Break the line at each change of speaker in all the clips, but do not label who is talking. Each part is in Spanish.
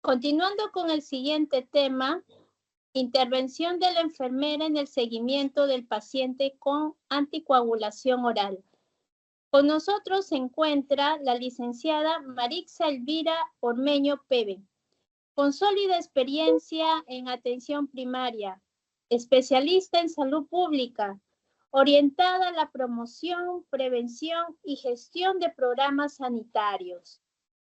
Continuando con el siguiente tema, intervención de la enfermera en el seguimiento del paciente con anticoagulación oral. Con nosotros se encuentra la licenciada Marixa Elvira Ormeño Peve, con sólida experiencia en atención primaria, especialista en salud pública, orientada a la promoción, prevención y gestión de programas sanitarios.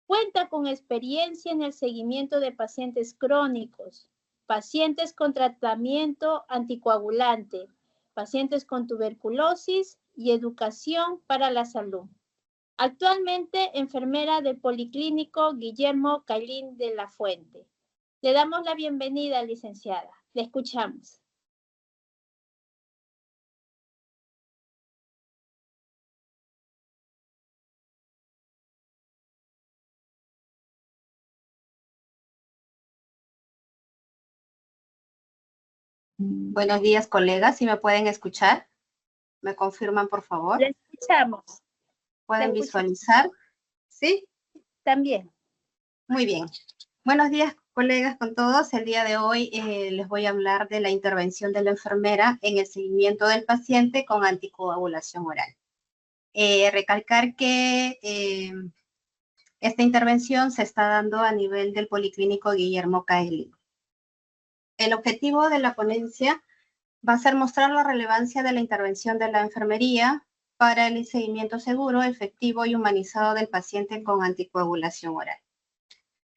Cuenta con experiencia en el seguimiento de pacientes crónicos, pacientes con tratamiento anticoagulante, pacientes con tuberculosis y educación para la salud. Actualmente enfermera del Policlínico Guillermo Cailín de la Fuente. Le damos la bienvenida, licenciada. Le escuchamos.
Buenos días, colegas. ¿Sí me pueden escuchar? ¿Me confirman, por favor?
Le escuchamos.
¿Pueden visualizar? ¿Sí?
También.
Muy bien. Buenos días, colegas, con todos. El día de hoy les voy a hablar de la intervención de la enfermera en el seguimiento del paciente con anticoagulación oral. Recalcar que esta intervención se está dando a nivel del Policlínico Guillermo Cailín. El objetivo de la ponencia va a ser mostrar la relevancia de la intervención de la enfermería para el seguimiento seguro, efectivo y humanizado del paciente con anticoagulación oral.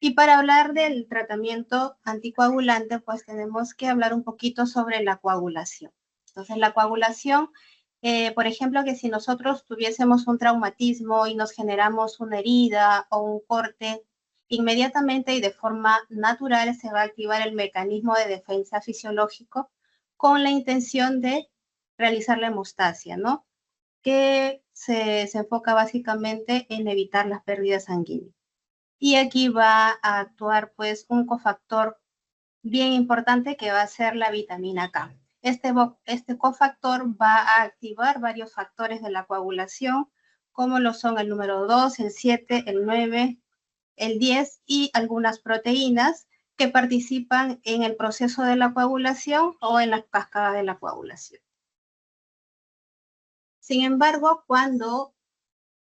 Y para hablar del tratamiento anticoagulante, pues tenemos que hablar un poquito sobre la coagulación. Entonces, la coagulación, por ejemplo, que si nosotros tuviésemos un traumatismo y nos generamos una herida o un corte, inmediatamente y de forma natural se va a activar el mecanismo de defensa fisiológico con la intención de realizar la hemostasia, ¿no? Que se enfoca básicamente en evitar las pérdidas sanguíneas. Y aquí va a actuar pues un cofactor bien importante que va a ser la vitamina K. Este cofactor va a activar varios factores de la coagulación, como lo son el número 2, el 7, el 9, el 10 y algunas proteínas que participan en el proceso de la coagulación o en las cascadas de la coagulación. Sin embargo, cuando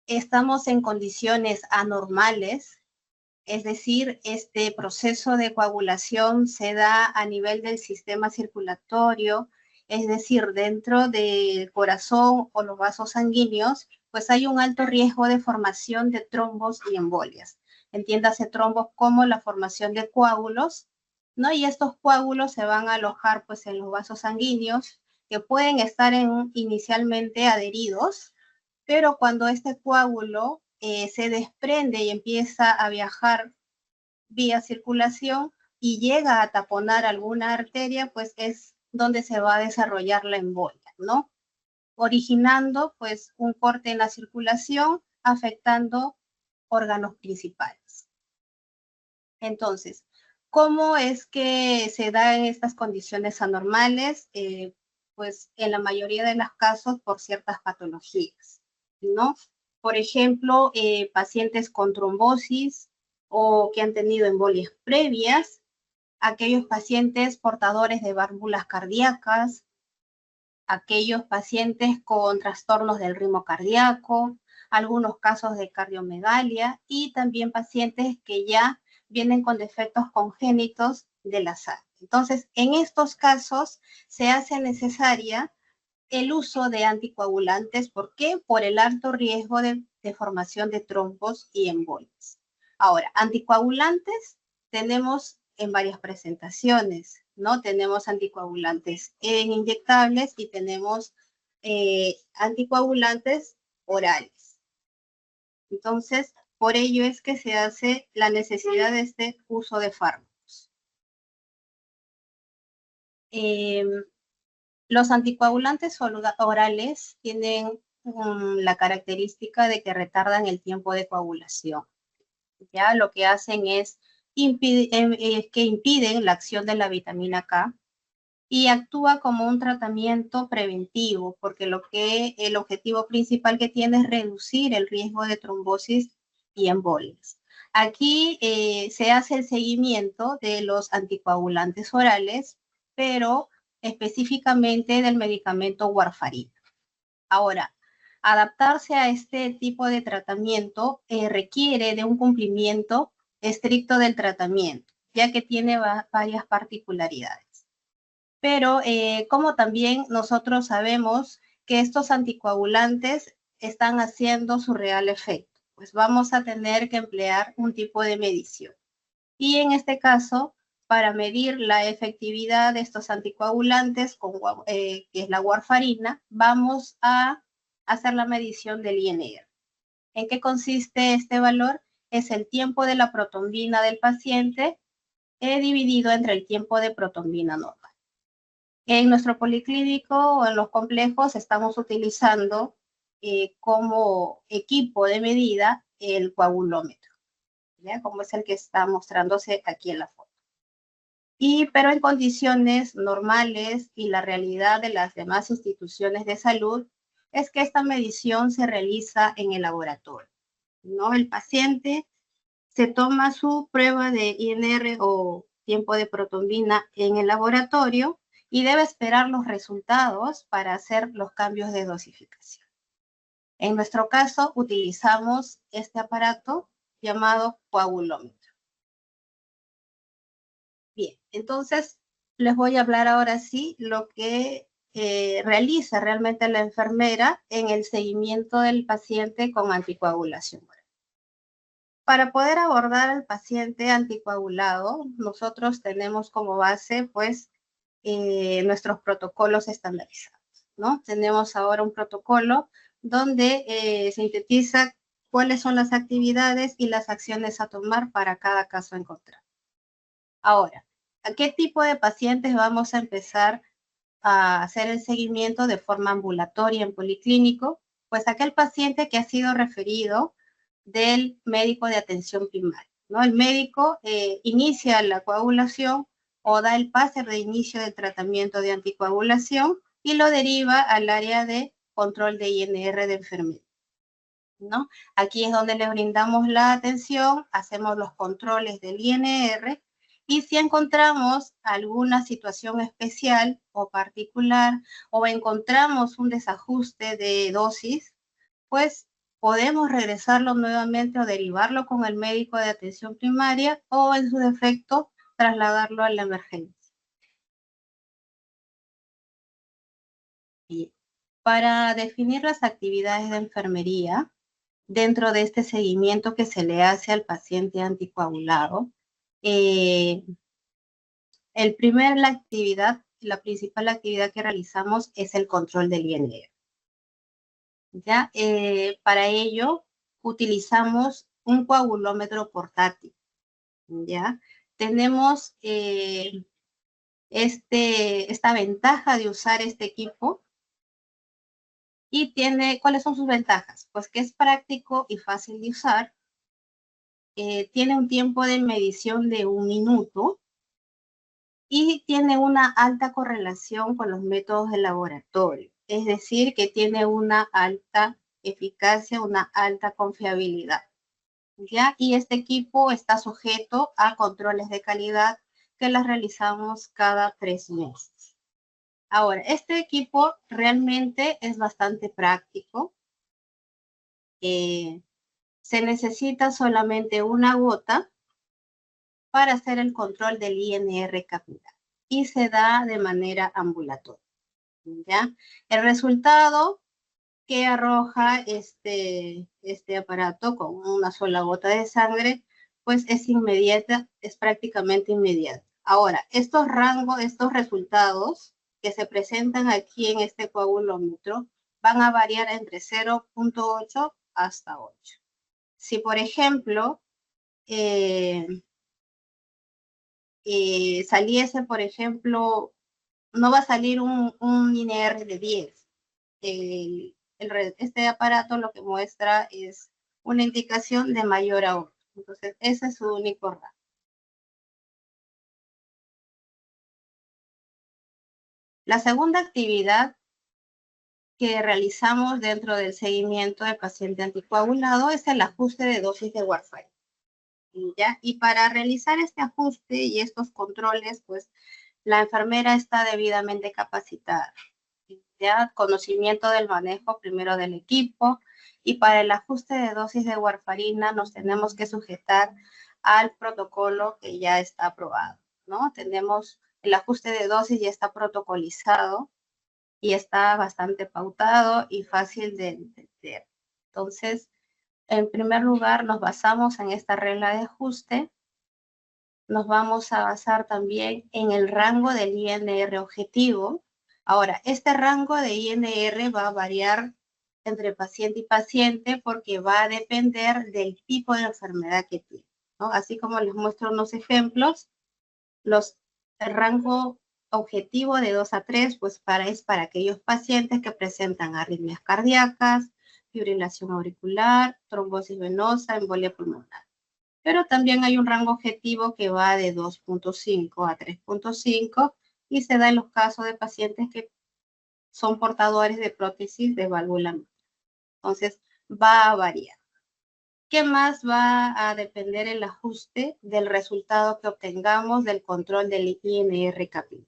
estamos en condiciones anormales, es decir, este proceso de coagulación se da a nivel del sistema circulatorio, es decir, dentro del corazón o los vasos sanguíneos, pues hay un alto riesgo de formación de trombos y embolias. Entiéndase trombos como la formación de coágulos, ¿no? Y estos coágulos se van a alojar pues en los vasos sanguíneos que pueden estar inicialmente adheridos, pero cuando este coágulo se desprende y empieza a viajar vía circulación y llega a taponar alguna arteria, pues es donde se va a desarrollar la embolia, ¿no? Originando pues un corte en la circulación, afectando órganos principales. Entonces, ¿cómo es que se da en estas condiciones anormales? Pues en la mayoría de los casos por ciertas patologías, ¿no? Por ejemplo, pacientes con trombosis o que han tenido embolias previas, aquellos pacientes portadores de válvulas cardíacas, aquellos pacientes con trastornos del ritmo cardíaco, algunos casos de cardiomegalia y también pacientes que ya vienen con defectos congénitos de la sangre. Entonces, en estos casos se hace necesaria el uso de anticoagulantes. ¿Por qué? Por el alto riesgo de formación de trombos y embolias. Ahora, anticoagulantes tenemos en varias presentaciones, ¿no? Tenemos anticoagulantes en inyectables y tenemos anticoagulantes orales. Entonces, por ello es que se hace la necesidad de este uso de fármacos. Los anticoagulantes orales tienen la característica de que retardan el tiempo de coagulación. Ya lo que hacen es que impiden la acción de la vitamina K y actúa como un tratamiento preventivo, porque el objetivo principal que tiene es reducir el riesgo de trombosis y embolias. Aquí se hace el seguimiento de los anticoagulantes orales, pero específicamente del medicamento warfarina. Ahora, adaptarse a este tipo de tratamiento requiere de un cumplimiento estricto del tratamiento, ya que tiene varias particularidades. Pero como también nosotros sabemos que estos anticoagulantes están haciendo su real efecto, pues vamos a tener que emplear un tipo de medición. Y en este caso, para medir la efectividad de estos anticoagulantes, que es la warfarina, vamos a hacer la medición del INR. ¿En qué consiste este valor? Es el tiempo de la protombina del paciente dividido entre el tiempo de protombina normal. En nuestro policlínico o en los complejos estamos utilizando como equipo de medida el coagulómetro, ¿ya? Como es el que está mostrándose aquí en la foto. Pero en condiciones normales y la realidad de las demás instituciones de salud es que esta medición se realiza en el laboratorio, ¿no? El paciente se toma su prueba de INR o tiempo de protombina en el laboratorio y debe esperar los resultados para hacer los cambios de dosificación. En nuestro caso, utilizamos este aparato llamado coagulómetro. Bien, entonces les voy a hablar ahora sí lo que realiza realmente la enfermera en el seguimiento del paciente con anticoagulación oral. Para poder abordar al paciente anticoagulado, nosotros tenemos como base, pues, nuestros protocolos estandarizados, ¿no? Tenemos ahora un protocolo donde sintetiza cuáles son las actividades y las acciones a tomar para cada caso encontrado. Ahora, ¿a qué tipo de pacientes vamos a empezar a hacer el seguimiento de forma ambulatoria en policlínico? Pues aquel paciente que ha sido referido del médico de atención primaria, ¿no? El médico inicia la coagulación o da el pase de inicio del tratamiento de anticoagulación y lo deriva al área de control de INR de enfermería, ¿no? Aquí es donde le brindamos la atención, hacemos los controles del INR y si encontramos alguna situación especial o particular o encontramos un desajuste de dosis, pues podemos regresarlo nuevamente o derivarlo con el médico de atención primaria o en su defecto trasladarlo a la emergencia. Y para definir las actividades de enfermería dentro de este seguimiento que se le hace al paciente anticoagulado, la principal actividad que realizamos es el control del INR. ¿Ya? Para ello utilizamos un coagulómetro portátil, ¿ya? Tenemos esta ventaja de usar este equipo y ¿cuáles son sus ventajas? Pues que es práctico y fácil de usar, tiene un tiempo de medición de 1 minuto y tiene una alta correlación con los métodos de laboratorio, es decir, que tiene una alta eficacia, una alta confiabilidad, ¿ya? Y este equipo está sujeto a controles de calidad que las realizamos cada 3 meses. Ahora, este equipo realmente es bastante práctico. Se necesita solamente una gota para hacer el control del INR capilar y se da de manera ambulatoria, ¿ya? El resultado que arroja este aparato con una sola gota de sangre, pues es inmediata, es prácticamente inmediata. Ahora, estos resultados que se presentan aquí en este coagulómetro van a variar entre 0.8 hasta 8. Si, por ejemplo, saliese, por ejemplo, no va a salir un INR de 10. Este aparato lo que muestra es una indicación de mayor a 8. Entonces, ese es su único rango. La segunda actividad que realizamos dentro del seguimiento del paciente anticoagulado es el ajuste de dosis de warfarin. ¿Ya? Y para realizar este ajuste y estos controles, pues la enfermera está debidamente capacitada. ¿Ya? Conocimiento del manejo primero del equipo, y para el ajuste de dosis de warfarina nos tenemos que sujetar al protocolo que ya está aprobado, ¿no? Tenemos el ajuste de dosis, ya está protocolizado y está bastante pautado y fácil de entender. Entonces, en primer lugar, nos basamos en esta regla de ajuste. Nos vamos a basar también en el rango del INR objetivo. Ahora, este rango de INR va a variar entre paciente y paciente porque va a depender del tipo de enfermedad que tiene, ¿no? Así como les muestro unos ejemplos, el rango objetivo de 2 a 3, pues es para aquellos pacientes que presentan arritmias cardíacas, fibrilación auricular, trombosis venosa, embolia pulmonar. Pero también hay un rango objetivo que va de 2.5 a 3.5 y se da en los casos de pacientes que son portadores de prótesis de válvula mitral. Entonces, va a variar. ¿Qué más va a depender el ajuste del resultado que obtengamos del control del INR capilar?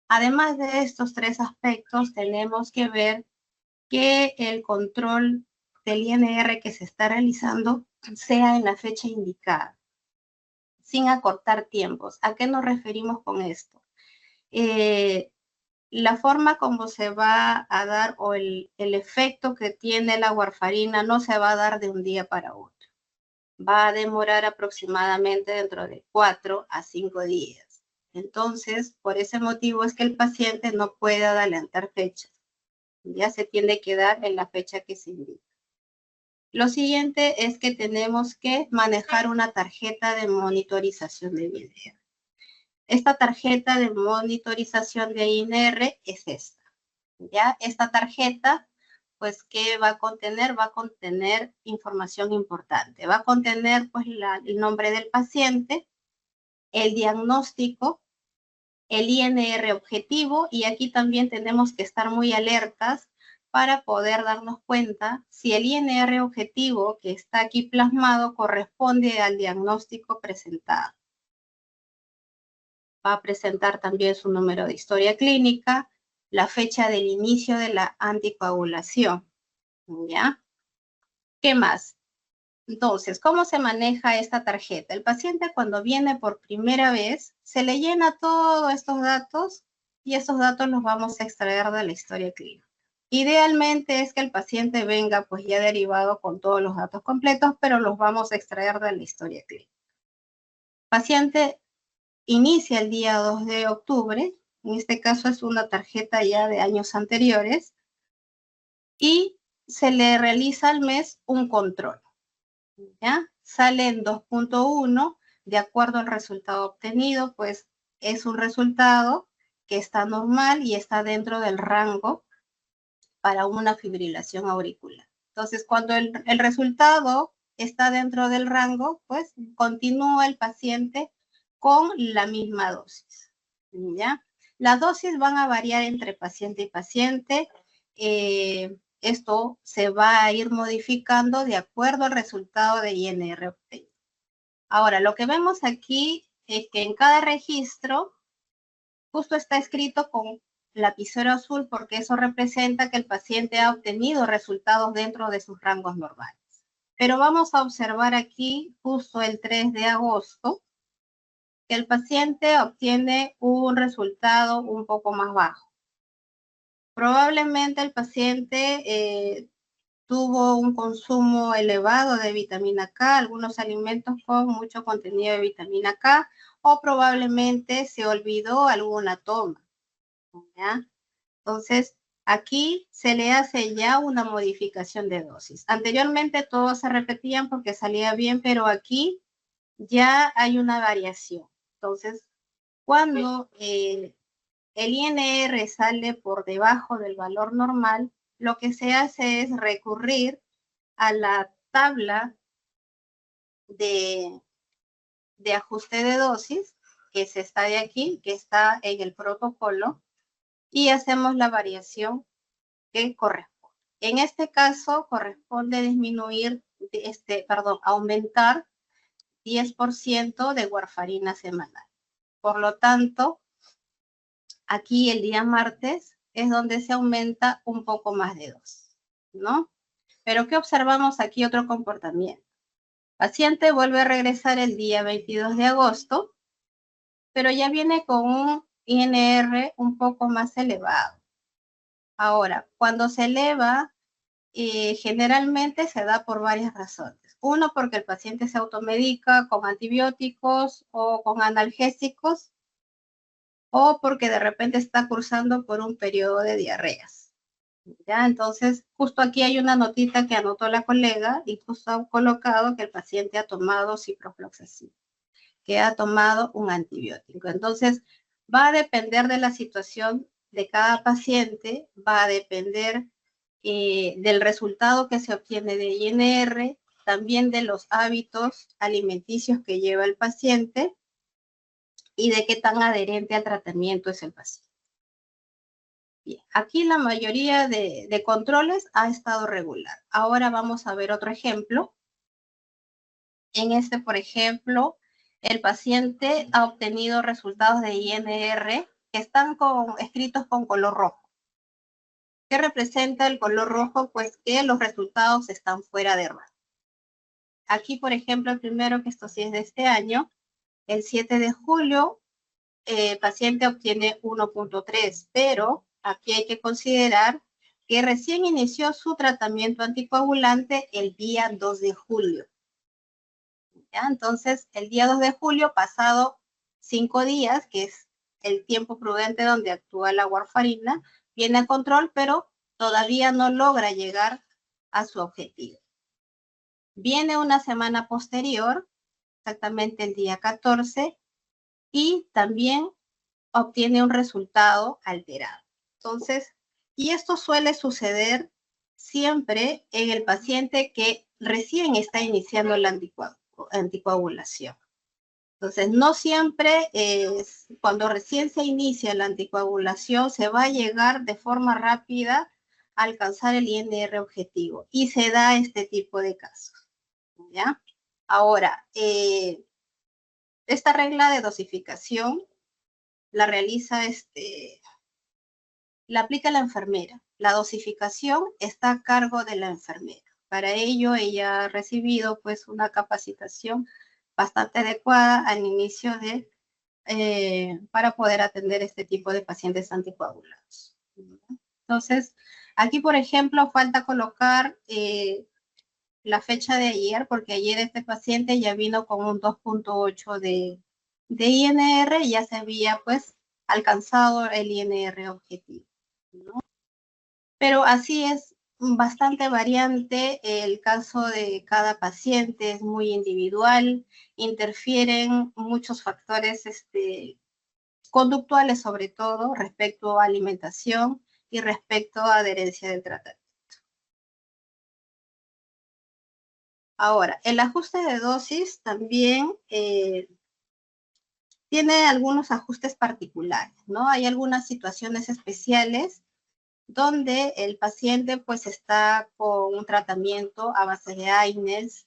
Además de estos tres aspectos, tenemos que ver que el control del INR que se está realizando sea en la fecha indicada, sin acortar tiempos. ¿A qué nos referimos con esto? La forma como se va a dar o el efecto que tiene la warfarina no se va a dar de un día para otro. Va a demorar aproximadamente dentro de 4 a 5 días. Entonces, por ese motivo es que el paciente no puede adelantar fechas. Ya se tiene que dar en la fecha que se indica. Lo siguiente es que tenemos que manejar una tarjeta de monitorización de INR. Esta tarjeta de monitorización de INR es esta. ¿Ya? Esta tarjeta, pues, ¿qué va a contener? Va a contener información importante. Va a contener, pues, el nombre del paciente, el diagnóstico, el INR objetivo, y aquí también tenemos que estar muy alertas para poder darnos cuenta si el INR objetivo que está aquí plasmado corresponde al diagnóstico presentado. Va a presentar también su número de historia clínica, la fecha del inicio de la anticoagulación, ¿ya? ¿Qué más? Entonces, ¿cómo se maneja esta tarjeta? El paciente cuando viene por primera vez, se le llena todos estos datos y estos datos los vamos a extraer de la historia clínica. Idealmente es que el paciente venga pues ya derivado con todos los datos completos, pero los vamos a extraer de la historia clínica. Paciente inicia el día 2 de octubre, en este caso es una tarjeta ya de años anteriores, y se le realiza al mes un control. ¿Ya? Sale en 2.1, de acuerdo al resultado obtenido, pues es un resultado que está normal y está dentro del rango para una fibrilación auricular. Entonces, cuando el resultado está dentro del rango, pues continúa el paciente con la misma dosis, ¿ya? Las dosis van a variar entre paciente y paciente. Esto se va a ir modificando de acuerdo al resultado de INR obtenido. Ahora, lo que vemos aquí es que en cada registro justo está escrito con lapicero azul porque eso representa que el paciente ha obtenido resultados dentro de sus rangos normales. Pero vamos a observar aquí justo el 3 de agosto que el paciente obtiene un resultado un poco más bajo. Probablemente el paciente tuvo un consumo elevado de vitamina K, algunos alimentos con mucho contenido de vitamina K, o probablemente se olvidó alguna toma, ¿ya? Entonces, aquí se le hace ya una modificación de dosis. Anteriormente todos se repetían porque salía bien, pero aquí ya hay una variación. Entonces, cuando el INR sale por debajo del valor normal, lo que se hace es recurrir a la tabla de ajuste de dosis, que es esta de aquí, que está en el protocolo, y hacemos la variación que corresponde. En este caso, corresponde disminuir, aumentar 10% de warfarina semanal. Por lo tanto, aquí el día martes es donde se aumenta un poco más de 2, ¿no? Pero ¿qué observamos aquí? Otro comportamiento. Paciente vuelve a regresar el día 22 de agosto, pero ya viene con un INR un poco más elevado. Ahora, cuando se eleva, generalmente se da por varias razones. Uno, porque el paciente se automedica con antibióticos o con analgésicos, o porque de repente está cursando por un periodo de diarreas. ¿Ya? Entonces, justo aquí hay una notita que anotó la colega y justo ha colocado que el paciente ha tomado ciprofloxacin, que ha tomado un antibiótico. Entonces, va a depender de la situación de cada paciente, va a depender del resultado que se obtiene de INR, también de los hábitos alimenticios que lleva el paciente y de qué tan adherente al tratamiento es el paciente. Bien, aquí la mayoría de controles ha estado regular. Ahora vamos a ver otro ejemplo. En este, por ejemplo, el paciente ha obtenido resultados de INR que están escritos con color rojo. ¿Qué representa el color rojo? Pues que los resultados están fuera de rango. Aquí, por ejemplo, el primero, que esto sí es de este año, el 7 de julio, el paciente obtiene 1.3, pero aquí hay que considerar que recién inició su tratamiento anticoagulante el día 2 de julio. ¿Ya? Entonces, el día 2 de julio, pasado 5 días, que es el tiempo prudente donde actúa la warfarina, viene a control, pero todavía no logra llegar a su objetivo. Viene una semana posterior, exactamente el día 14, y también obtiene un resultado alterado. Entonces, y esto suele suceder siempre en el paciente que recién está iniciando la anticoagulación. Entonces, no siempre cuando recién se inicia la anticoagulación se va a llegar de forma rápida a alcanzar el INR objetivo, y se da este tipo de casos. ¿Ya? Ahora, esta regla de dosificación la realiza, la aplica la enfermera. La dosificación está a cargo de la enfermera. Para ello, ella ha recibido pues una capacitación bastante adecuada al inicio para poder atender este tipo de pacientes anticoagulados. Entonces, aquí, por ejemplo, falta colocar la fecha de ayer, porque ayer este paciente ya vino con un 2.8 de INR y ya se había pues alcanzado el INR objetivo, ¿no? Pero así es bastante variante el caso de cada paciente, es muy individual, interfieren muchos factores conductuales, sobre todo respecto a alimentación y respecto a adherencia del tratamiento. Ahora, el ajuste de dosis también tiene algunos ajustes particulares, ¿no? Hay algunas situaciones especiales donde el paciente pues está con un tratamiento a base de AINES,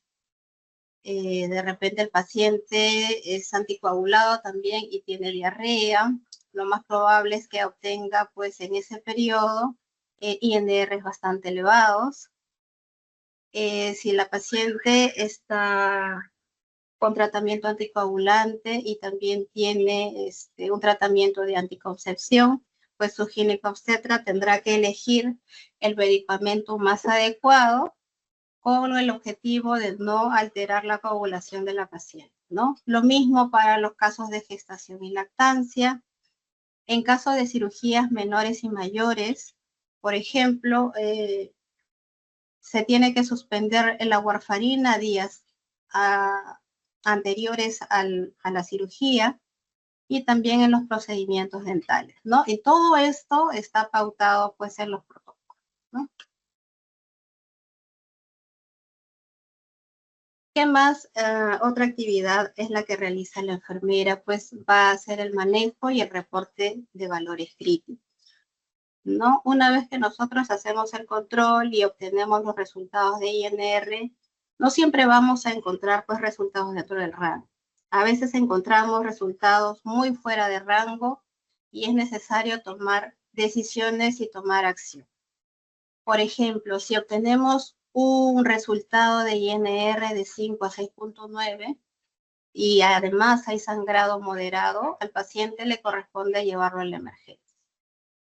de repente el paciente es anticoagulado también y tiene diarrea, lo más probable es que obtenga pues en ese periodo INRs bastante elevados. Si la paciente está con tratamiento anticoagulante y también tiene un tratamiento de anticoncepción, pues su ginecobstetra tendrá que elegir el medicamento más adecuado con el objetivo de no alterar la coagulación de la paciente, ¿no? Lo mismo para los casos de gestación y lactancia. En caso de cirugías menores y mayores, por ejemplo, se tiene que suspender la warfarina días anteriores a la cirugía y también en los procedimientos dentales, ¿no? Y todo esto está pautado pues en los protocolos, ¿no? ¿Qué más? Otra actividad es la que realiza la enfermera, pues va a hacer el manejo y el reporte de valores críticos, ¿no? Una vez que nosotros hacemos el control y obtenemos los resultados de INR, no siempre vamos a encontrar pues resultados dentro del rango. A veces encontramos resultados muy fuera de rango y es necesario tomar decisiones y tomar acción. Por ejemplo, si obtenemos un resultado de INR de 5 a 6.9 y además hay sangrado moderado, al paciente le corresponde llevarlo a la emergencia.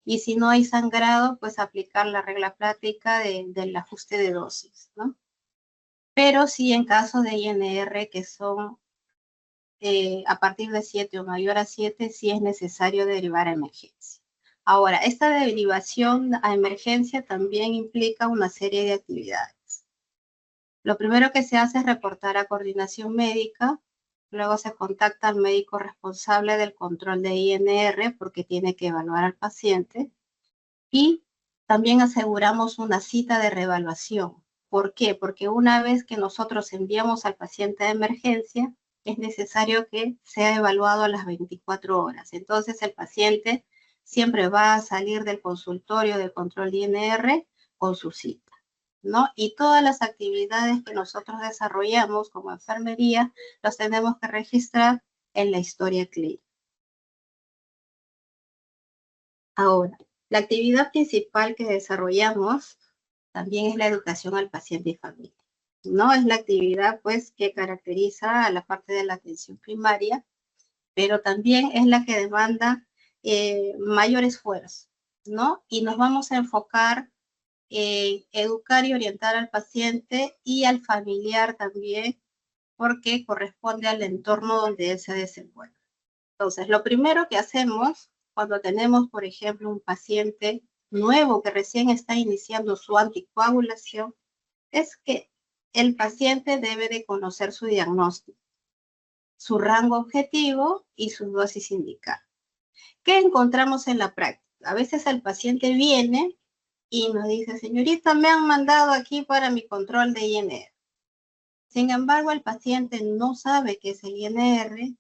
Y si no hay sangrado, pues aplicar la regla práctica del ajuste de dosis, ¿no? Pero sí en caso de INR que son a partir de 7 o mayor a 7, sí es necesario derivar a emergencia. Ahora, esta derivación a emergencia también implica una serie de actividades. Lo primero que se hace es reportar a coordinación médica, luego se contacta al médico responsable del control de INR porque tiene que evaluar al paciente y también aseguramos una cita de reevaluación. ¿Por qué? Porque una vez que nosotros enviamos al paciente a emergencia, es necesario que sea evaluado a las 24 horas. Entonces el paciente siempre va a salir del consultorio de control INR con su cita, ¿no? Y todas las actividades que nosotros desarrollamos como enfermería, los tenemos que registrar en la historia clínica. Ahora, la actividad principal que desarrollamos también es la educación al paciente y familia. No es la actividad pues que caracteriza a la parte de la atención primaria, pero también es la que demanda mayor esfuerzo, ¿no? Y nos vamos a enfocar en educar y orientar al paciente y al familiar también, porque corresponde al entorno donde él se desenvuelve. Entonces, lo primero que hacemos cuando tenemos, por ejemplo, un paciente nuevo que recién está iniciando su anticoagulación, es que el paciente debe de conocer su diagnóstico, su rango objetivo y su dosis indicada. ¿Qué encontramos en la práctica? A veces el paciente viene y nos dice, señorita, me han mandado aquí para mi control de INR. Sin embargo, el paciente no sabe qué es el INR,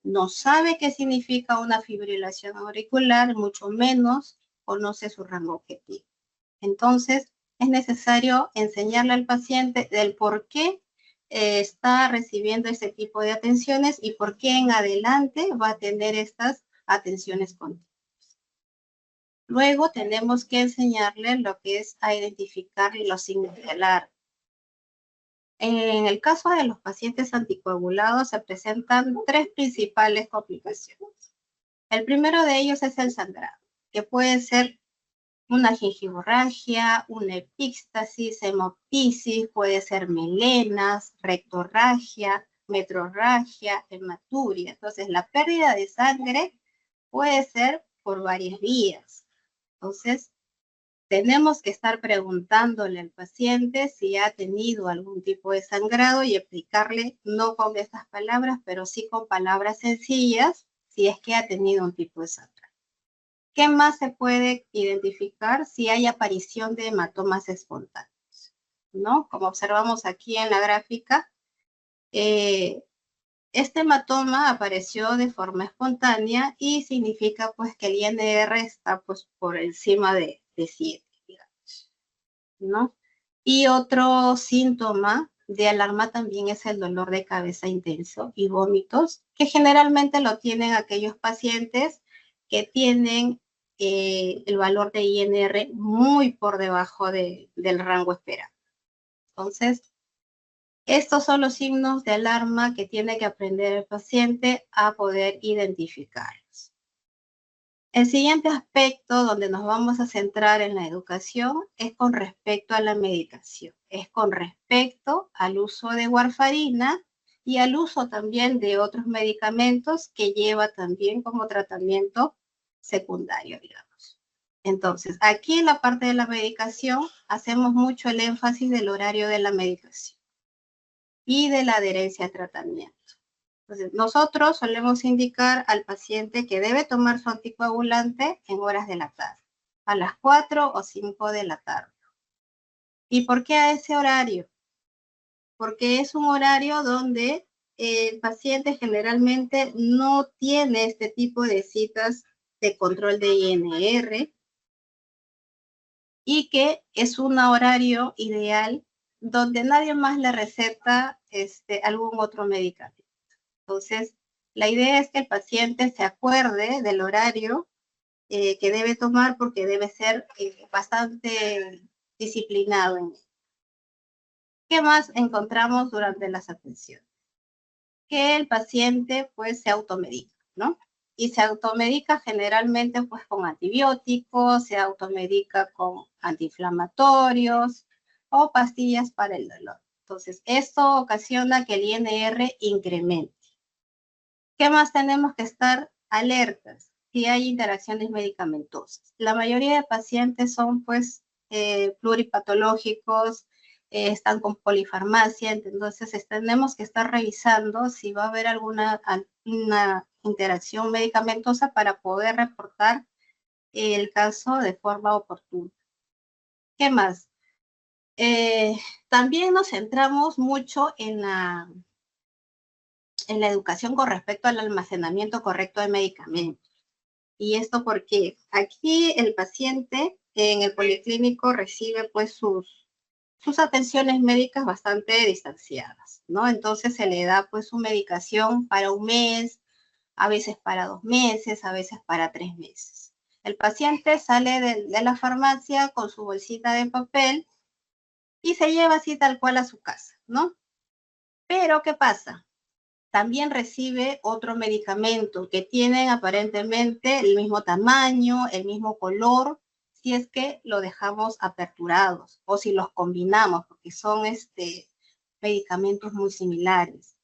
no sabe qué significa una fibrilación auricular, mucho menos conoce su rango objetivo. Entonces, es necesario enseñarle al paciente del por qué está recibiendo ese tipo de atenciones y por qué en adelante va a tener estas atenciones continuas. Luego tenemos que enseñarle lo que es a identificar los signos de alarma. En el caso de los pacientes anticoagulados se presentan tres principales complicaciones. El primero de ellos es el sangrado, que puede ser una gingivorragia, una epíxtasis, hemoptisis, puede ser melenas, rectorragia, metrorragia, hematuria. Entonces, la pérdida de sangre puede ser por varias vías. Entonces, tenemos que estar preguntándole al paciente si ha tenido algún tipo de sangrado y explicarle, no con estas palabras, pero sí con palabras sencillas, si es que ha tenido un tipo de sangrado. ¿Qué más se puede identificar si hay aparición de hematomas espontáneos? ¿No? Como observamos aquí en la gráfica, este hematoma apareció de forma espontánea y significa pues que el INR está pues por encima de 7, digamos, ¿no? Y otro síntoma de alarma también es el dolor de cabeza intenso y vómitos, que generalmente lo tienen aquellos pacientes que tienen el valor de INR muy por debajo del rango esperado. Entonces, estos son los signos de alarma que tiene que aprender el paciente a poder identificarlos. El siguiente aspecto donde nos vamos a centrar en la educación es con respecto a la medicación, es con respecto al uso de warfarina y al uso también de otros medicamentos que lleva también como tratamiento secundario, digamos. Entonces, aquí en la parte de la medicación hacemos mucho el énfasis del horario de la medicación y de la adherencia a tratamiento. Entonces, nosotros solemos indicar al paciente que debe tomar su anticoagulante en horas de la tarde, a las 4 o 5 de la tarde. ¿Y por qué a ese horario? Porque es un horario donde el paciente generalmente no tiene este tipo de citas de control de INR y que es un horario ideal donde nadie más le receta algún otro medicamento. Entonces, la idea es que el paciente se acuerde del horario que debe tomar porque debe ser bastante disciplinado en él. ¿Qué más encontramos durante las atenciones? Que el paciente pues se automedica, ¿no? Y se automedica generalmente pues con antibióticos, se automedica con antiinflamatorios o pastillas para el dolor. Entonces, esto ocasiona que el INR incremente. ¿Qué más tenemos que estar alertas? Si hay interacciones medicamentosas. La mayoría de pacientes son pues pluripatológicos, están con polifarmacia, entonces tenemos que estar revisando si va a haber alguna interacción medicamentosa para poder reportar el caso de forma oportuna. ¿Qué más? También nos centramos mucho en la educación con respecto al almacenamiento correcto de medicamentos. Y esto porque aquí el paciente en el policlínico recibe pues sus atenciones médicas bastante distanciadas, ¿no? Entonces se le da pues su medicación para un mes, a veces para 2 meses, a veces para 3 meses. El paciente sale de la farmacia con su bolsita de papel y se lleva así tal cual a su casa, ¿no? Pero, ¿qué pasa? También recibe otro medicamento que tienen aparentemente el mismo tamaño, el mismo color, si es que lo dejamos aperturados o si los combinamos, porque son medicamentos muy similares.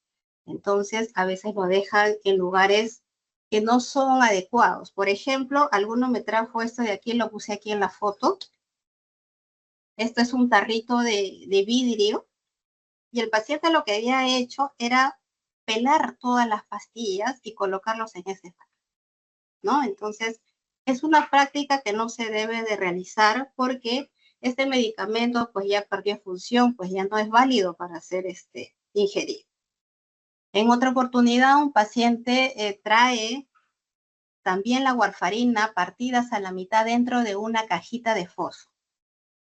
Entonces, a veces lo dejan en lugares que no son adecuados. Por ejemplo, alguno me trajo esto de aquí, lo puse aquí en la foto. Esto es un tarrito de vidrio y el paciente lo que había hecho era pelar todas las pastillas y colocarlos en ese tarro, ¿no? Entonces, es una práctica que no se debe de realizar porque este medicamento pues ya perdió función, pues ya no es válido para ser ingerido. En otra oportunidad, un paciente trae también la warfarina partidas a la mitad dentro de una cajita de fósforo.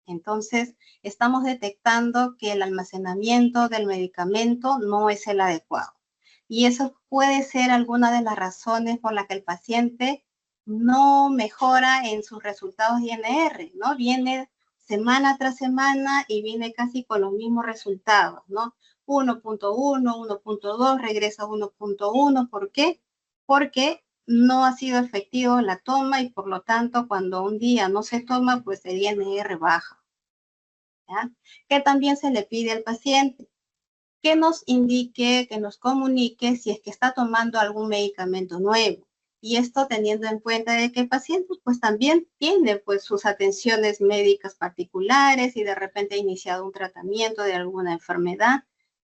Entonces, estamos detectando que el almacenamiento del medicamento no es el adecuado. Y eso puede ser alguna de las razones por las que el paciente no mejora en sus resultados de INR, ¿no? Viene semana tras semana y viene casi con los mismos resultados, ¿no? 1.1, 1.2, regresa a 1.1. ¿Por qué? Porque no ha sido efectivo la toma y por lo tanto cuando un día no se toma, pues el INR baja. ¿Ya? Que también se le pide al paciente que nos indique, que nos comunique si es que está tomando algún medicamento nuevo. Y esto teniendo en cuenta de que el paciente pues también tiene pues sus atenciones médicas particulares y de repente ha iniciado un tratamiento de alguna enfermedad.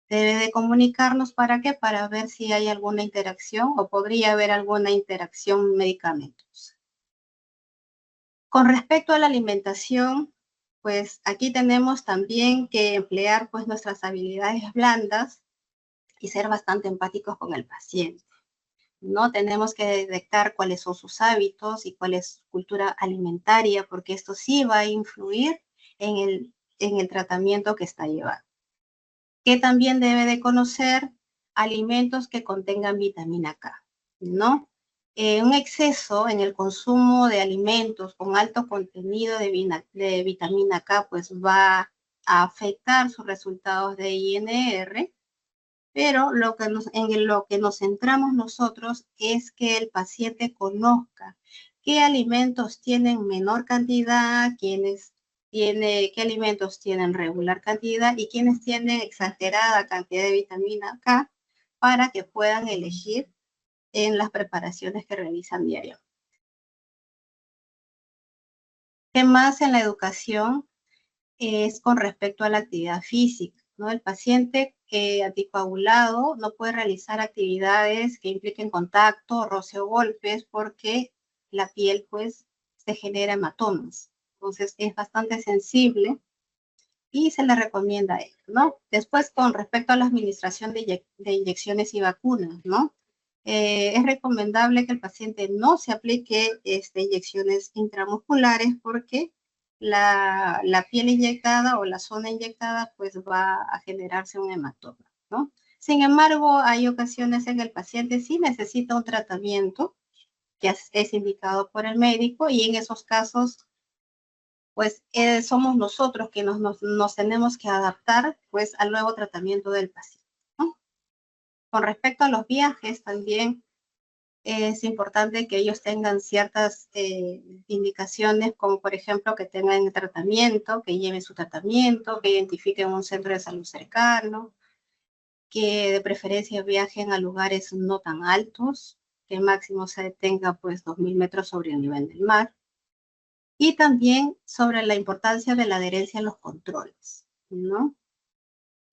Debe de comunicarnos ¿para qué? Para ver si hay alguna interacción o podría haber alguna interacción medicamentosa. Con respecto a la alimentación, pues aquí tenemos también que emplear pues nuestras habilidades blandas y ser bastante empáticos con el paciente. No tenemos que detectar cuáles son sus hábitos y cuál es su cultura alimentaria, porque esto sí va a influir en el tratamiento que está llevando. Que también debe de conocer alimentos que contengan vitamina K, ¿no? Un exceso en el consumo de alimentos con alto contenido de vitamina K, pues va a afectar sus resultados de INR, pero en lo que nos centramos nosotros es que el paciente conozca qué alimentos tienen menor cantidad, qué alimentos tienen regular cantidad y quienes tienen exagerada cantidad de vitamina K para que puedan elegir en las preparaciones que realizan diariamente. ¿Qué más en la educación? Es con respecto a la actividad física, ¿no? El paciente anticoagulado no puede realizar actividades que impliquen contacto, roce o golpes porque la piel pues se genera hematomas. Entonces es bastante sensible y se le recomienda ello, ¿no? Después, con respecto a la administración de inyecciones y vacunas, ¿no? Es recomendable que el paciente no se aplique inyecciones intramusculares porque la piel inyectada o la zona inyectada pues va a generarse un hematoma, ¿no? Sin embargo, hay ocasiones en el paciente sí necesita un tratamiento que es indicado por el médico y en esos casos pues somos nosotros que nos tenemos que adaptar pues al nuevo tratamiento del paciente, ¿no? Con respecto a los viajes también es importante que ellos tengan ciertas indicaciones, como por ejemplo que tengan tratamiento, que lleven su tratamiento, que identifiquen un centro de salud cercano, que de preferencia viajen a lugares no tan altos, que máximo se tenga pues 2000 metros sobre el nivel del mar, y también sobre la importancia de la adherencia a los controles, ¿no?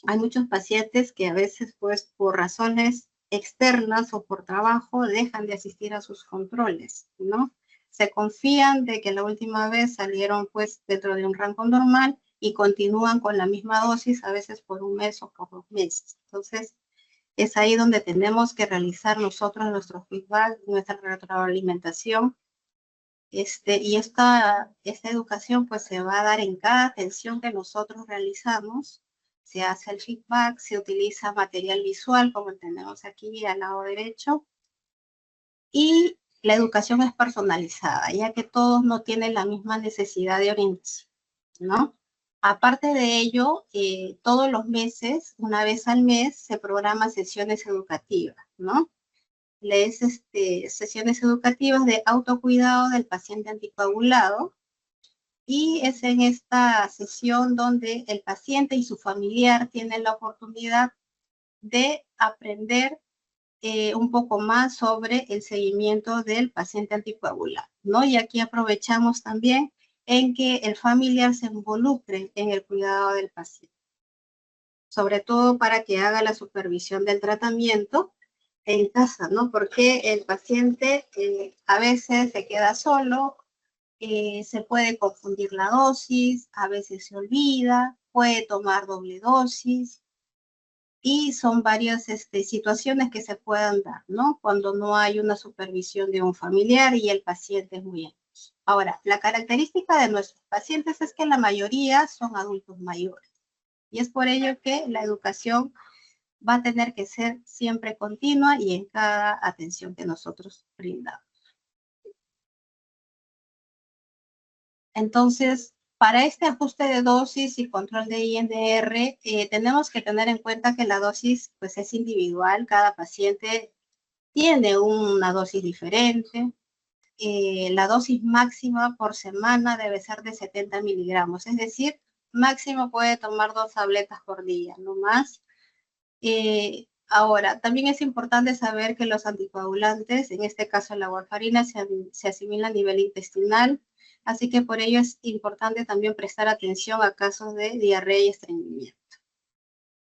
Hay muchos pacientes que a veces pues por razones externas o por trabajo dejan de asistir a sus controles, ¿no? Se confían de que la última vez salieron pues dentro de un rango normal y continúan con la misma dosis a veces por un mes o por 2 meses. Entonces, es ahí donde tenemos que realizar nosotros nuestro feedback, nuestra retroalimentación. Y esta educación pues se va a dar en cada atención que nosotros realizamos. Se hace el feedback, se utiliza material visual como tenemos aquí al lado derecho y la educación es personalizada, ya que todos no tienen la misma necesidad de orientación, ¿no? Aparte de ello, todos los meses, una vez al mes, se programan sesiones educativas, ¿no? Sesiones educativas de autocuidado del paciente anticoagulado, y es en esta sesión donde el paciente y su familiar tienen la oportunidad de aprender un poco más sobre el seguimiento del paciente anticoagulado, ¿no? Y aquí aprovechamos también en que el familiar se involucre en el cuidado del paciente, sobre todo para que haga la supervisión del tratamiento en casa, ¿no? Porque el paciente a veces se queda solo, se puede confundir la dosis, a veces se olvida, puede tomar doble dosis, y son varias situaciones que se puedan dar, ¿no? Cuando no hay una supervisión de un familiar y el paciente es muy ansioso. Ahora, la característica de nuestros pacientes es que la mayoría son adultos mayores, y es por ello que la educación va a tener que ser siempre continua y en cada atención que nosotros brindamos. Entonces, para este ajuste de dosis y control de INR, tenemos que tener en cuenta que la dosis pues, es individual, cada paciente tiene una dosis diferente. La dosis máxima por semana debe ser de 70 miligramos, es decir, máximo puede tomar 2 tabletas por día, no más. Ahora, también es importante saber que los anticoagulantes, en este caso la warfarina, se asimila a nivel intestinal, así que por ello es importante también prestar atención a casos de diarrea y estreñimiento.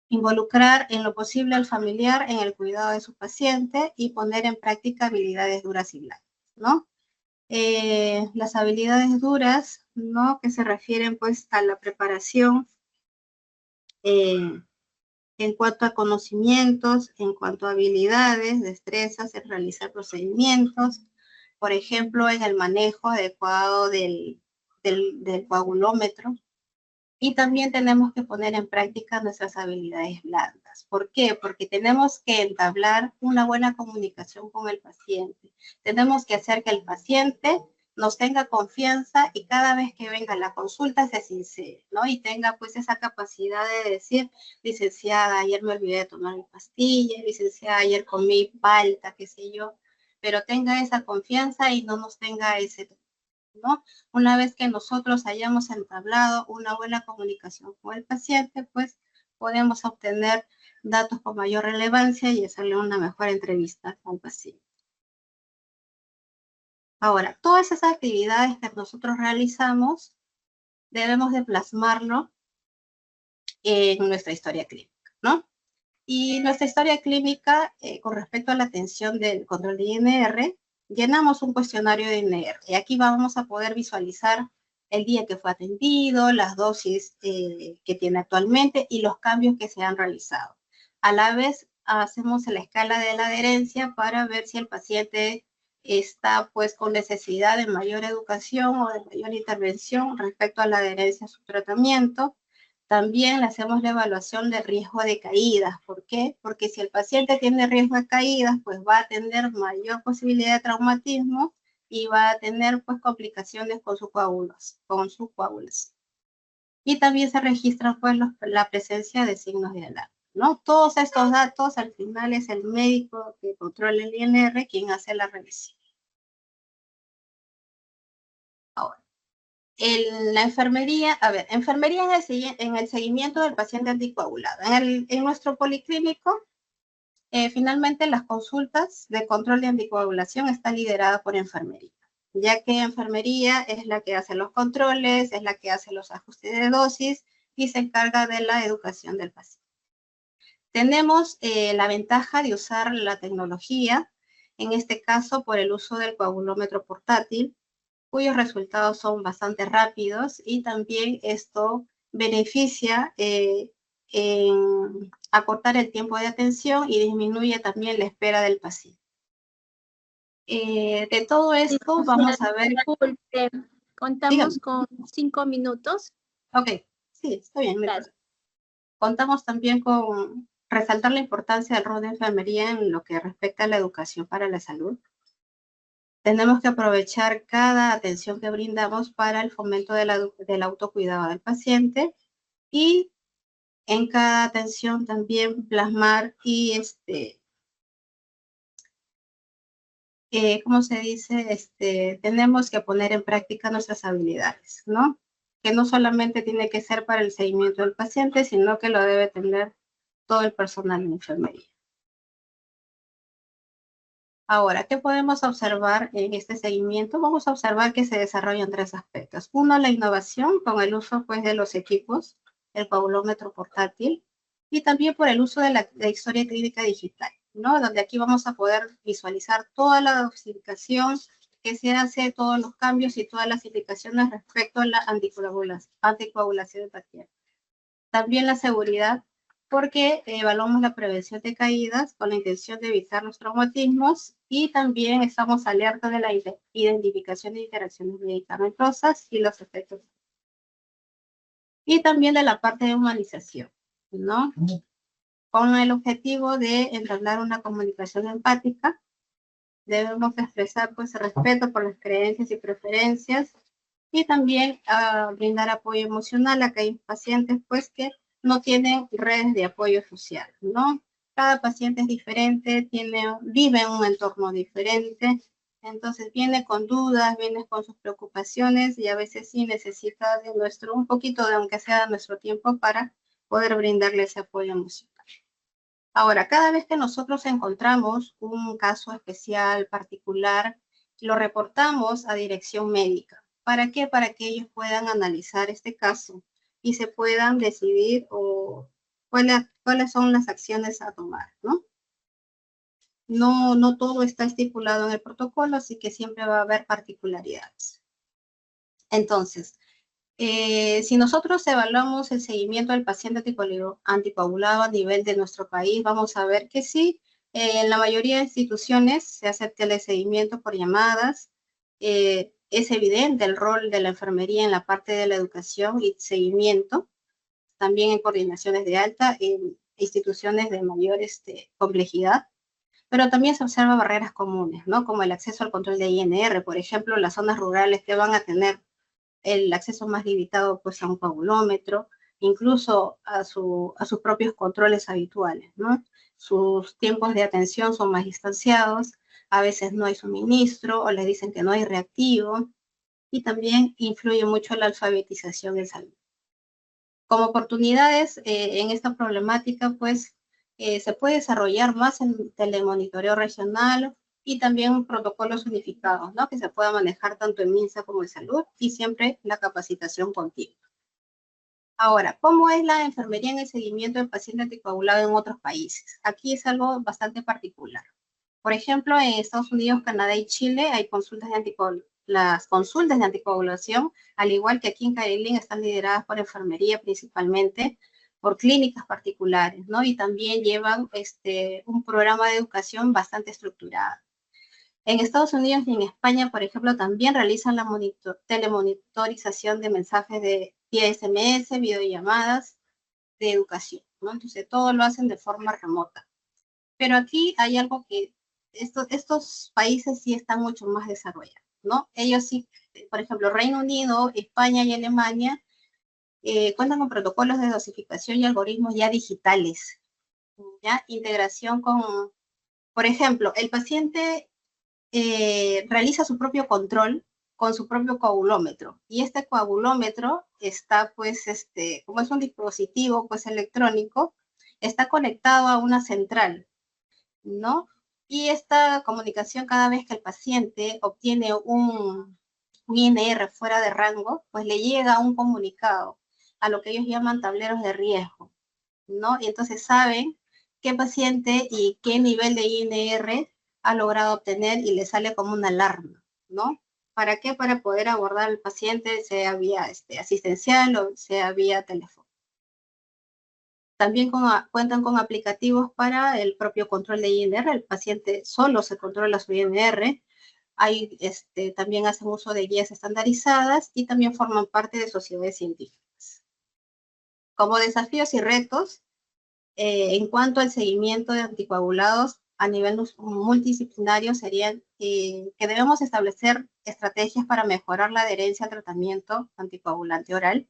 Involucrar en lo posible al familiar en el cuidado de su paciente y poner en práctica habilidades duras y blandas, ¿no? Las habilidades duras, ¿no? Que se refieren pues a la preparación en cuanto a conocimientos, en cuanto a habilidades, destrezas en realizar procedimientos, por ejemplo, en el manejo adecuado del coagulómetro. Y también tenemos que poner en práctica nuestras habilidades blandas. ¿Por qué? Porque tenemos que entablar una buena comunicación con el paciente. Tenemos que hacer que el paciente nos tenga confianza y cada vez que venga a la consulta se sincere, ¿no? Y tenga pues esa capacidad de decir, licenciada, ayer me olvidé de tomar mi pastilla, licenciada, ayer comí palta, qué sé yo, pero tenga esa confianza y no nos tenga ese, ¿no? Una vez que nosotros hayamos entablado una buena comunicación con el paciente, pues podemos obtener datos con mayor relevancia y hacerle una mejor entrevista al paciente. Ahora, todas esas actividades que nosotros realizamos debemos de plasmarlo en nuestra historia clínica, ¿no? Y nuestra historia clínica, con respecto a la atención del control de INR, llenamos un cuestionario de INR. Y aquí vamos a poder visualizar el día que fue atendido, las dosis que tiene actualmente y los cambios que se han realizado. A la vez, hacemos la escala de la adherencia para ver si el paciente está pues con necesidad de mayor educación o de mayor intervención respecto a la adherencia a su tratamiento. También le hacemos la evaluación de riesgo de caídas. ¿Por qué? Porque si el paciente tiene riesgo de caídas, pues va a tener mayor posibilidad de traumatismo y va a tener pues complicaciones con su coágulos. Y también se registra pues la presencia de signos de alarma, ¿no? Todos estos datos al final es el médico que controla el INR quien hace la revisión. Ahora, la enfermería, enfermería en el seguimiento del paciente anticoagulado. En nuestro policlínico, finalmente las consultas de control de anticoagulación están lideradas por enfermería, ya que enfermería es la que hace los controles, es la que hace los ajustes de dosis y se encarga de la educación del paciente. Tenemos la ventaja de usar la tecnología, en este caso por el uso del coagulómetro portátil, cuyos resultados son bastante rápidos y también esto beneficia en acortar el tiempo de atención y disminuye también la espera del paciente. De todo esto vamos a ver...
Disculpe, contamos con 5 minutos.
Ok, sí, está bien. Contamos también con resaltar la importancia del rol de enfermería en lo que respecta a la educación para la salud. Tenemos que aprovechar cada atención que brindamos para el fomento del autocuidado del paciente y en cada atención también plasmar y ¿cómo se dice? Tenemos que poner en práctica nuestras habilidades, ¿no? Que no solamente tiene que ser para el seguimiento del paciente, sino que lo debe tener todo el personal de enfermería. Ahora, ¿qué podemos observar en este seguimiento? Vamos a observar que se desarrollan 3 aspectos. Uno, la innovación con el uso pues, de los equipos, el coagulómetro portátil, y también por el uso de la historia clínica digital, ¿no? Donde aquí vamos a poder visualizar toda la dosificación que se hace, todos los cambios y todas las indicaciones respecto a la anticoagulación del paciente. También la seguridad, porque evaluamos la prevención de caídas con la intención de evitar los traumatismos y también estamos alerta de la identificación de interacciones medicamentosas y los efectos. Y también de la parte de humanización, ¿no? Con el objetivo de entablar una comunicación empática, debemos expresar pues respeto por las creencias y preferencias y también brindar apoyo emocional a aquellos pacientes pues que no tienen redes de apoyo social, ¿no? Cada paciente es diferente, vive en un entorno diferente, entonces viene con dudas, viene con sus preocupaciones y a veces sí necesita de un poquito de aunque sea de nuestro tiempo para poder brindarle ese apoyo emocional. Ahora, cada vez que nosotros encontramos un caso especial, particular, lo reportamos a dirección médica. ¿Para qué? Para que ellos puedan analizar este caso y se puedan decidir cuáles son las acciones a tomar, ¿no? No todo está estipulado en el protocolo, así que siempre va a haber particularidades. Entonces, si nosotros evaluamos el seguimiento del paciente anticoagulado a nivel de nuestro país, vamos a ver que sí, en la mayoría de instituciones se hace teleseguimiento por llamadas. Es evidente el rol de la enfermería en la parte de la educación y seguimiento, también en coordinaciones de alta, en instituciones de mayor complejidad, pero también se observan barreras comunes, ¿no? Como el acceso al control de INR, por ejemplo, las zonas rurales que van a tener el acceso más limitado pues a un coagulómetro, incluso a sus propios controles habituales, ¿no? Sus tiempos de atención son más distanciados, a veces no hay suministro o les dicen que no hay reactivo y también influye mucho la alfabetización en salud. Como oportunidades en esta problemática pues se puede desarrollar más en telemonitoreo regional y también protocolos unificados, ¿no? Que se pueda manejar tanto en MINSA como en salud y siempre la capacitación continua. Ahora, ¿cómo es la enfermería en el seguimiento del paciente anticoagulado en otros países? Aquí es algo bastante particular. Por ejemplo, en Estados Unidos, Canadá y Chile hay las consultas de anticoagulación, al igual que aquí en Carilín, están lideradas por enfermería principalmente, por clínicas particulares, ¿no? Y también llevan un programa de educación bastante estructurado. En Estados Unidos y en España, por ejemplo, también realizan la telemonitorización de mensajes de vía SMS, videollamadas de educación, ¿no? Entonces, todo lo hacen de forma remota. Pero aquí hay algo que estos países sí están mucho más desarrollados, ¿no? Ellos sí, por ejemplo, Reino Unido, España y Alemania cuentan con protocolos de dosificación y algoritmos ya digitales, ¿ya? Integración con, por ejemplo, el paciente realiza su propio control con su propio coagulómetro. Y este coagulómetro está, pues, como es un dispositivo, pues, electrónico, está conectado a una central, ¿no? Y esta comunicación, cada vez que el paciente obtiene un INR fuera de rango, pues le llega un comunicado a lo que ellos llaman tableros de riesgo, ¿no? Y entonces saben qué paciente y qué nivel de INR ha logrado obtener y le sale como una alarma, ¿no? ¿Para qué? Para poder abordar al paciente, sea vía asistencial o sea vía teléfono. También cuentan con aplicativos para el propio control de INR. El paciente solo se controla su INR. Hay, también hacen uso de guías estandarizadas y también forman parte de sociedades científicas. Como desafíos y retos, en cuanto al seguimiento de anticoagulados a nivel multidisciplinario serían que debemos establecer estrategias para mejorar la adherencia al tratamiento anticoagulante oral,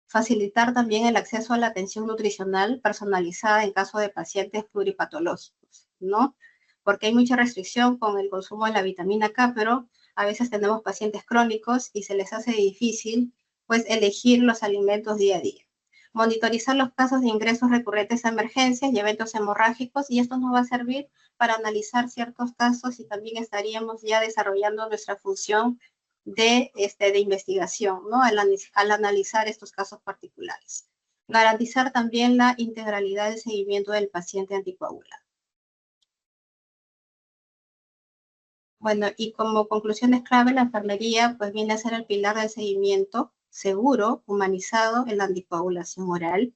facilitar también el acceso a la atención nutricional personalizada en caso de pacientes pluripatológicos, ¿no? Porque hay mucha restricción con el consumo de la vitamina K, pero a veces tenemos pacientes crónicos y se les hace difícil, pues, elegir los alimentos día a día. Monitorizar los casos de ingresos recurrentes a emergencias y eventos hemorrágicos, y esto nos va a servir para analizar ciertos casos y también estaríamos ya desarrollando nuestra función de investigación, ¿no? Al analizar estos casos particulares. Garantizar también la integralidad del seguimiento del paciente anticoagulado. Bueno, y como conclusiones clave, la enfermería pues viene a ser el pilar del seguimiento seguro, humanizado en la anticoagulación oral.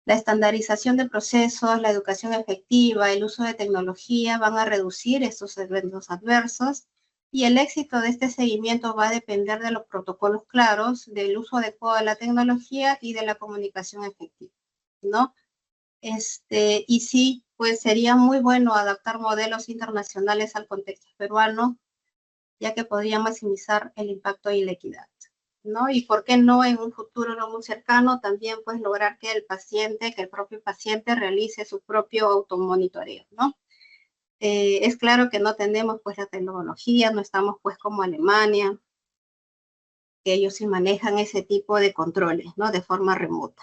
La estandarización de procesos, la educación efectiva, el uso de tecnología van a reducir estos eventos adversos y el éxito de este seguimiento va a depender de los protocolos claros, del uso adecuado de la tecnología y de la comunicación efectiva, ¿no? Y sí, pues sería muy bueno adaptar modelos internacionales al contexto peruano, ya que podría maximizar el impacto y la equidad, ¿no? Y por qué no en un futuro no muy cercano también pues lograr que el propio paciente realice su propio automonitoreo, ¿no? Es claro que no tenemos pues la tecnología, no estamos pues como Alemania, que ellos sí manejan ese tipo de controles, ¿no? De forma remota.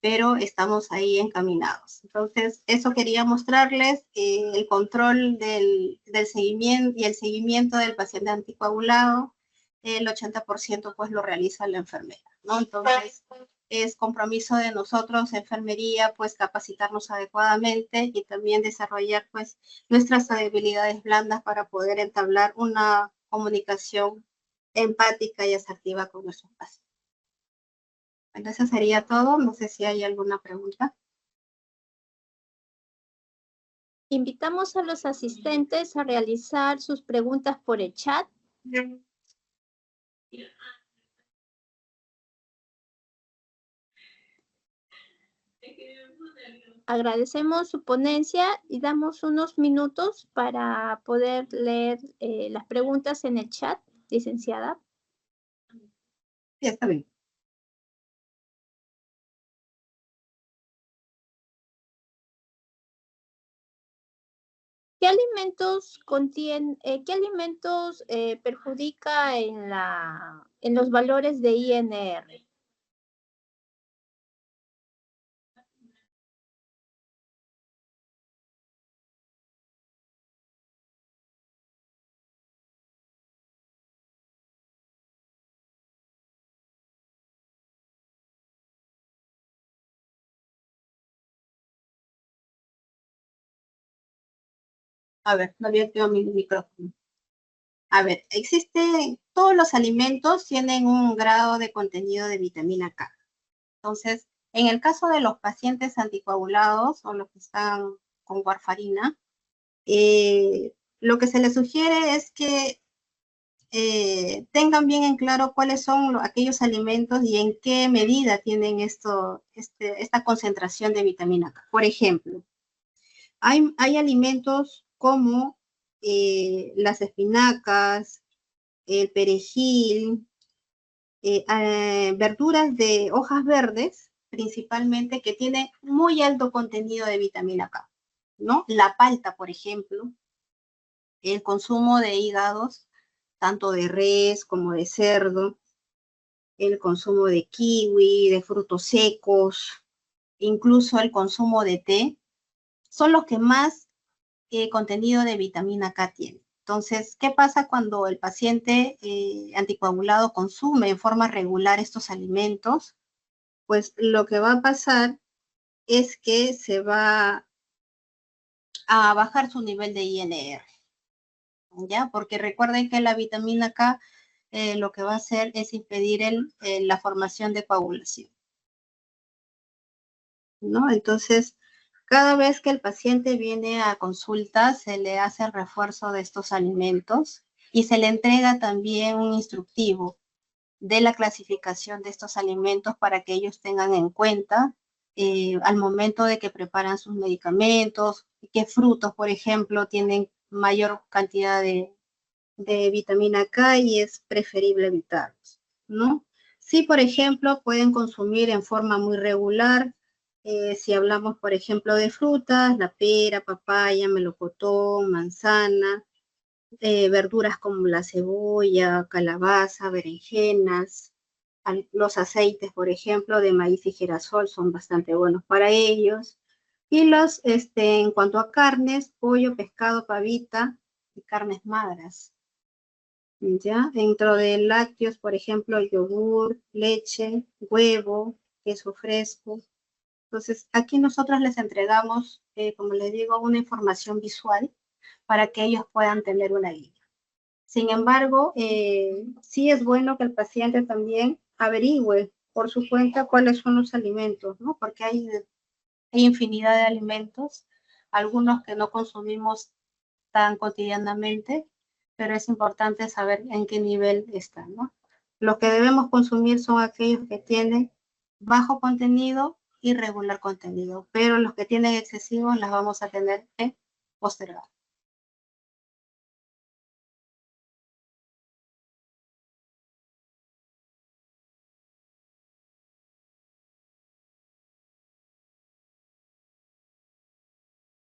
Pero estamos ahí encaminados. Entonces, eso quería mostrarles, el control del seguimiento y el seguimiento del paciente anticoagulado, el 80% pues lo realiza la enfermera, ¿no? Entonces, es compromiso de nosotros, enfermería, pues capacitarnos adecuadamente y también desarrollar pues nuestras habilidades blandas para poder entablar una comunicación empática y asertiva con nuestros pacientes. Bueno, eso sería todo. No sé si hay alguna pregunta.
Invitamos a los asistentes a realizar sus preguntas por el chat. Agradecemos su ponencia y damos unos minutos para poder leer las preguntas en el chat, licenciada.
Sí, está bien.
¿Qué alimentos perjudica en los valores de INR?
A ver, no había activado mi micrófono. A ver, todos los alimentos tienen un grado de contenido de vitamina K. Entonces, en el caso de los pacientes anticoagulados o los que están con warfarina, lo que se les sugiere es que tengan bien en claro cuáles son aquellos alimentos y en qué medida tienen esta concentración de vitamina K. Por ejemplo, hay alimentos como las espinacas, el perejil, verduras de hojas verdes, principalmente, que tienen muy alto contenido de vitamina K, ¿no? La palta, por ejemplo, el consumo de hígados, tanto de res como de cerdo, el consumo de kiwi, de frutos secos, incluso el consumo de té, son los que más contenido de vitamina K tienen. Entonces, ¿qué pasa cuando el paciente anticoagulado consume en forma regular estos alimentos? Pues lo que va a pasar es que se va a bajar su nivel de INR, ¿ya? Porque recuerden que la vitamina K lo que va a hacer es impedir la formación de coagulación, ¿no? Entonces, cada vez que el paciente viene a consulta, se le hace el refuerzo de estos alimentos y se le entrega también un instructivo de la clasificación de estos alimentos para que ellos tengan en cuenta al momento de que preparan sus medicamentos, qué frutos, por ejemplo, tienen mayor cantidad de vitamina K y es preferible evitarlos, ¿no? Sí, por ejemplo, pueden consumir en forma muy regular, si hablamos, por ejemplo, de frutas, la pera, papaya, melocotón, manzana, verduras como la cebolla, calabaza, berenjenas, los aceites, por ejemplo, de maíz y girasol son bastante buenos para ellos. Y en cuanto a carnes, pollo, pescado, pavita y carnes magras. ¿Ya? Dentro de lácteos, por ejemplo, yogur, leche, huevo, queso fresco. Entonces, aquí nosotros les entregamos, como les digo, una información visual para que ellos puedan tener una guía. Sin embargo, sí es bueno que el paciente también averigüe por su cuenta cuáles son los alimentos, ¿no? Porque hay infinidad de alimentos, algunos que no consumimos tan cotidianamente, pero es importante saber en qué nivel están, ¿no? Lo que debemos consumir son aquellos que tienen bajo contenido y regular contenido, pero los que tienen excesivos las vamos a tener que postergar.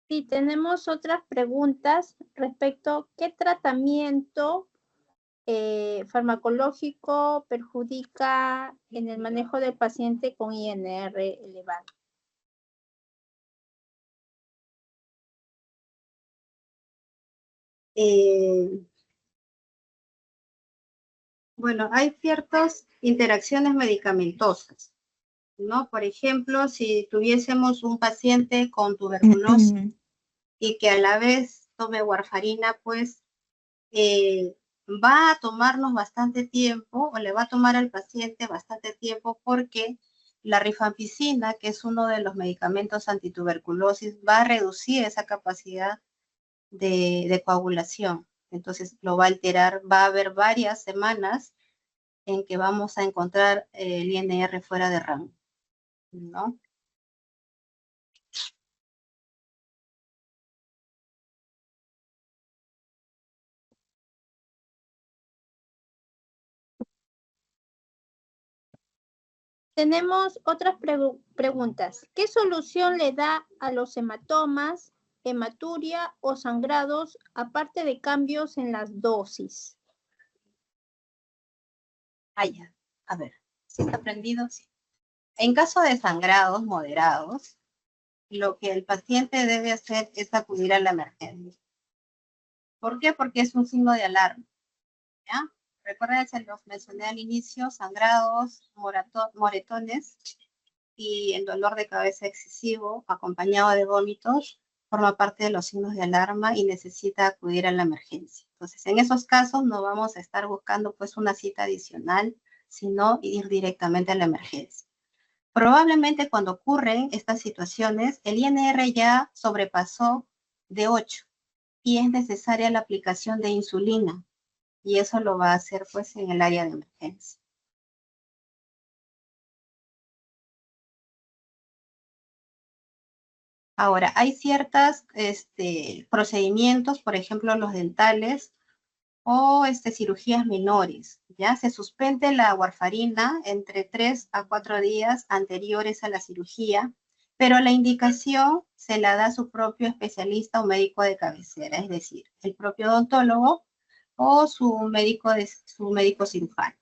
Sí, tenemos otras preguntas respecto a qué tratamiento farmacológico perjudica en el manejo del paciente con INR elevado.
Bueno, hay ciertas interacciones medicamentosas, ¿no? Por ejemplo, si tuviésemos un paciente con tuberculosis y que a la vez tome warfarina, pues va a tomarnos bastante tiempo, o le va a tomar al paciente bastante tiempo, porque la rifampicina, que es uno de los medicamentos antituberculosis, va a reducir esa capacidad de coagulación. Entonces lo va a alterar, va a haber varias semanas en que vamos a encontrar el INR fuera de rango, ¿no?
Tenemos otras preguntas. ¿Qué solución le da a los hematomas, hematuria o sangrados, aparte de cambios en las dosis?
Ya. A ver, ¿sí está prendido? Sí. En caso de sangrados moderados, lo que el paciente debe hacer es acudir a la emergencia. ¿Por qué? Porque es un signo de alarma, ¿ya? Recuerden, se los mencioné al inicio, sangrados, moretones y el dolor de cabeza excesivo acompañado de vómitos forma parte de los signos de alarma y necesita acudir a la emergencia. Entonces, en esos casos no vamos a estar buscando pues una cita adicional, sino ir directamente a la emergencia. Probablemente cuando ocurren estas situaciones, el INR ya sobrepasó de 8, y es necesaria la aplicación de insulina. Y eso lo va a hacer pues en el área de emergencia. Ahora, hay ciertos procedimientos, por ejemplo, los dentales o cirugías menores. Ya se suspende la warfarina entre 3 a 4 días anteriores a la cirugía, pero la indicación se la da a su propio especialista o médico de cabecera, es decir, el propio odontólogo o su médico cirujano.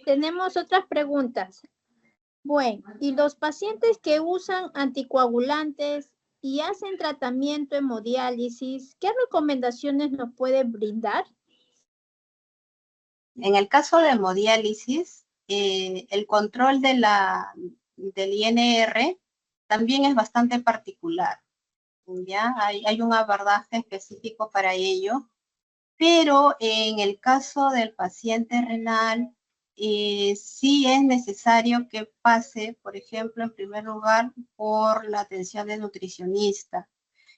Tenemos otras preguntas. Bueno, ¿y los pacientes que usan anticoagulantes y hacen tratamiento hemodiálisis, qué recomendaciones nos pueden brindar?
En el caso de hemodiálisis, el control del INR también es bastante particular. ¿Ya? Hay un abordaje específico para ello, pero en el caso del paciente renal, sí es necesario que pase, por ejemplo, en primer lugar, por la atención de nutricionista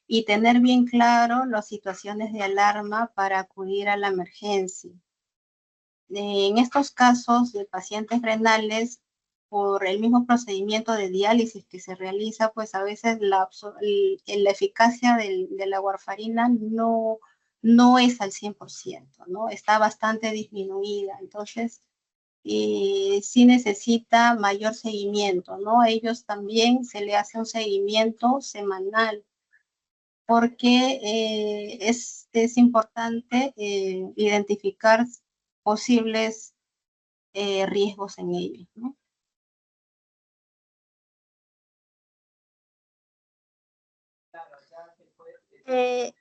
y tener bien claro las situaciones de alarma para acudir a la emergencia. En estos casos de pacientes renales, por el mismo procedimiento de diálisis que se realiza, pues a veces la eficacia de la warfarina no es al 100%, ¿no? Está bastante disminuida. Entonces, sí necesita mayor seguimiento, ¿no? A ellos también se le hace un seguimiento semanal, porque es importante identificar posibles riesgos en ellos, ¿no?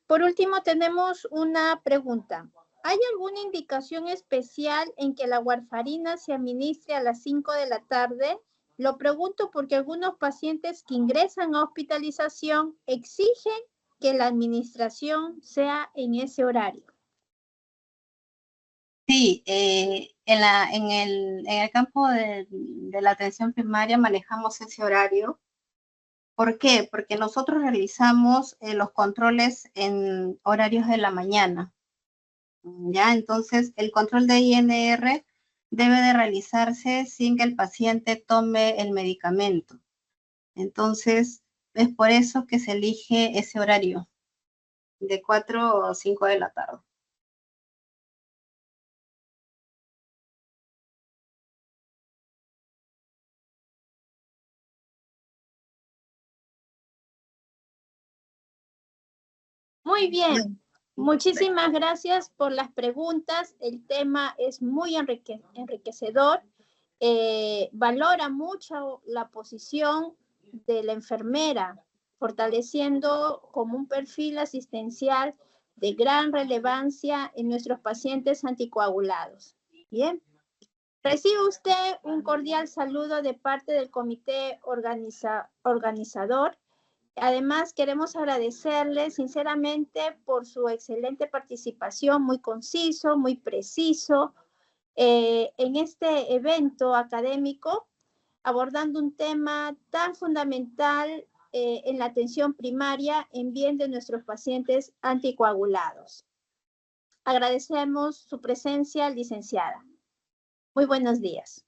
Por último, tenemos una pregunta. ¿Hay alguna indicación especial en que la warfarina se administre a las 5 de la tarde? Lo pregunto porque algunos pacientes que ingresan a hospitalización exigen que la administración sea en ese horario.
Sí, en el campo de la atención primaria manejamos ese horario. ¿Por qué? Porque nosotros realizamos los controles en horarios de la mañana. ¿Ya? Entonces, el control de INR debe de realizarse sin que el paciente tome el medicamento. Entonces, es por eso que se elige ese horario, de 4 o 5 de la tarde.
Muy bien. Muchísimas gracias por las preguntas. El tema es muy enriquecedor. Valora mucho la posición de la enfermera, fortaleciendo como un perfil asistencial de gran relevancia en nuestros pacientes anticoagulados. Bien. Recibe usted un cordial saludo de parte del comité organizador. Además, queremos agradecerle sinceramente por su excelente participación, muy conciso, muy preciso, en este evento académico, abordando un tema tan fundamental en la atención primaria en bien de nuestros pacientes anticoagulados. Agradecemos su presencia, licenciada. Muy buenos días.